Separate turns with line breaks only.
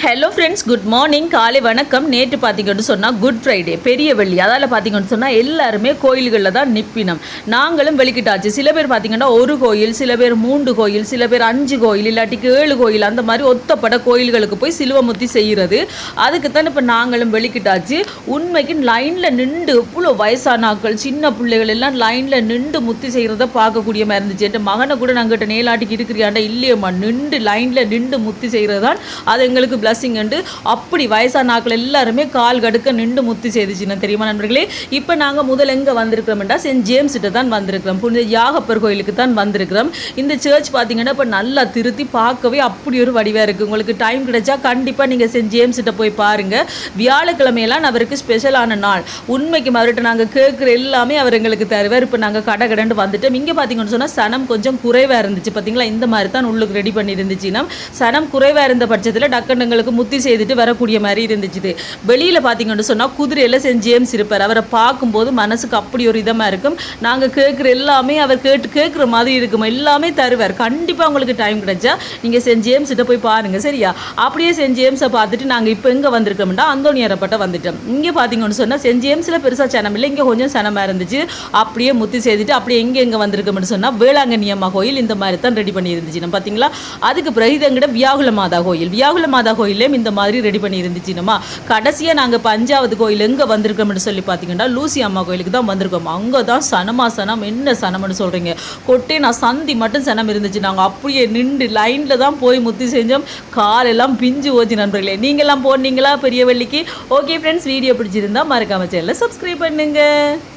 Hello friends, good morning, காலை வணக்கம். நேற்று பார்த்தீங்கன்னு சொன்னால் குட் ஃப்ரைடே, பெரிய வெள்ளி. அதால் பார்த்தீங்கன்னு சொன்னால் எல்லாருமே கோயில்களில் தான் நிற்பினோம். நாங்களும் வெளிக்கிட்டாச்சு. சில பேர் பார்த்தீங்கன்னா ஒரு கோயில், சில பேர் 3 கோயில், சில பேர் 5 கோயில், இல்லாட்டிக்கு 7 கோயில், அந்த மாதிரி ஒத்தப்பட கோயில்களுக்கு போய் சிலுவமுத்தி செய்கிறது. அதுக்கு தான் இப்போ நாங்களும் வெளிக்கிட்டாச்சு. உண்மைக்கு லைனில் நின்று இவ்வளோ வயசான ஆட்கள், சின்ன பிள்ளைகள் எல்லாம் லைனில் நின்று முத்தி செய்கிறத பார்க்கக்கூடிய மாதிரி இருந்துச்சு. என் மகனை கூட நாங்கிட்ட நேலாட்டிக்கு இருக்கிறியாண்டா இல்லையம்மா, நின்று லைனில் நின்று முத்தி செய்கிறது தான் அது எங்களுக்கு பிளஸிங். அப்படி வயசான ஆட்கள் எல்லாருமே கால் கடுக்க நின்று முத்தி செய்துச்சுன்னா தெரியுமா நண்பர்களே. இப்போ நாங்கள் முதல் எங்கே வந்திருக்கிறோம்டா சென்ட் ஜேம்ஸ் கிட்ட தான் வந்திருக்கிறோம். புனித யாகப்பர் கோயிலுக்கு தான் வந்திருக்கிறோம். இந்த சர்ச் பார்த்தீங்கன்னா இப்போ நல்லா திருத்தி பார்க்கவே அப்படி ஒரு வடிவாக இருக்குது. உங்களுக்கு டைம் கிடைச்சா கண்டிப்பாக நீங்கள் சென்ட் ஜேம்ஸ் கிட்ட போய் பாருங்கள். வியாழக்கிழமையெல்லாம் அவருக்கு ஸ்பெஷலான நாள். உண்மைக்கு அவர்கிட்ட நாங்கள் கேட்குற எல்லாமே அவர் எங்களுக்கு தருவார். இப்போ நாங்கள் கடை கடைன்னு வந்துட்டோம். இங்கே பார்த்தீங்கன்னு சொன்னால் சனம் கொஞ்சம் குறைவாக இருந்துச்சு. பார்த்தீங்களா, இந்த மாதிரி தான் உள்ளுக்கு ரெடி பண்ணி இருந்துச்சுன்னா சனம் குறைவாக இருந்த பட்சத்தில் டக்குனுங்களுக்கு முத்தி செய்துட்டு வரக்கூடிய மாதிரி இருந்துச்சு. வெளியில் பார்த்தீங்கன்னு சொன்னால் குதிரையில் சென்ட் ஜேம்ஸ் இருப்பார். அவரை பார்க்கும்போது மனசுக்கு அப்படி ஒரு இதமாக இருக்கும். நாங்கள் கேட்குற எல்லாமே அவர் கேட்குற மாதிரி இருக்கும். எல்லாமே தருவார். கண்டிப்பாக உங்களுக்கு டைம் கிடைச்சா நீங்கள் சென்ட் ஜேம்ஸ் கிட்ட போய் பாருங்கள், சரியா. அப்படியே சென்ட் ஜேம்ஸை பார்த்துட்டு நாங்கள் இப்போ எங்கே வந்திருக்கோம்னா அந்தோனியாரப்பட்ட வந்துட்டோம். இங்கே பார்த்தீங்கன்னு சொன்னால் சென்ட் ஜேம்ஸில் பெருசாக சனம் இல்லை, இங்கே கொஞ்சம் சனமாக இருந்துச்சு. அப்படியே முத்தி செய்துட்டு அப்படியே எங்கே வந்திருக்கோம்னு சொன்னால் வேளாங்கண்ணி அம்மா கோயில் இந்த மாதிரி தான் ரெடி பண்ணி இருந்துச்சு. நம்ம பார்த்தீங்களா, அதுக்கு பிறகு இதங்கிட்ட வியாகுல மாதா கோயில். வியாகுல மாதா கோயிலே இந்த மாதிரி ரெடி பண்ணி இருந்துச்சுன்னா கடைசியாக நாங்கள் 5வது கோயில் எங்கே வந்திருக்கோம்னு சொல்லி பார்த்தீங்கன்னா லூசி அம்மா கோயிலுக்கு தான் வந்திருக்கோம். அங்கே தான் சனம் என்ன சனம்னு சொல்கிறீங்க, கொட்டே நான் சந்தி மட்டும் சனம் இருந்துச்சு. நாங்கள் அப்படியே நின்று லைனில் தான் போய் முத்தி செஞ்சோம். காலெல்லாம் பிஞ்சு போச்சு நண்பர்களே. நீங்கள்லாம் போனீங்களா பெரிய வெள்ளிக்கு? ஓகே ஃப்ரெண்ட்ஸ், வீடியோ பிடிச்சிருந்தா மறக்காம சேனலை சப்ஸ்கிரைப் பண்ணுங்கள்.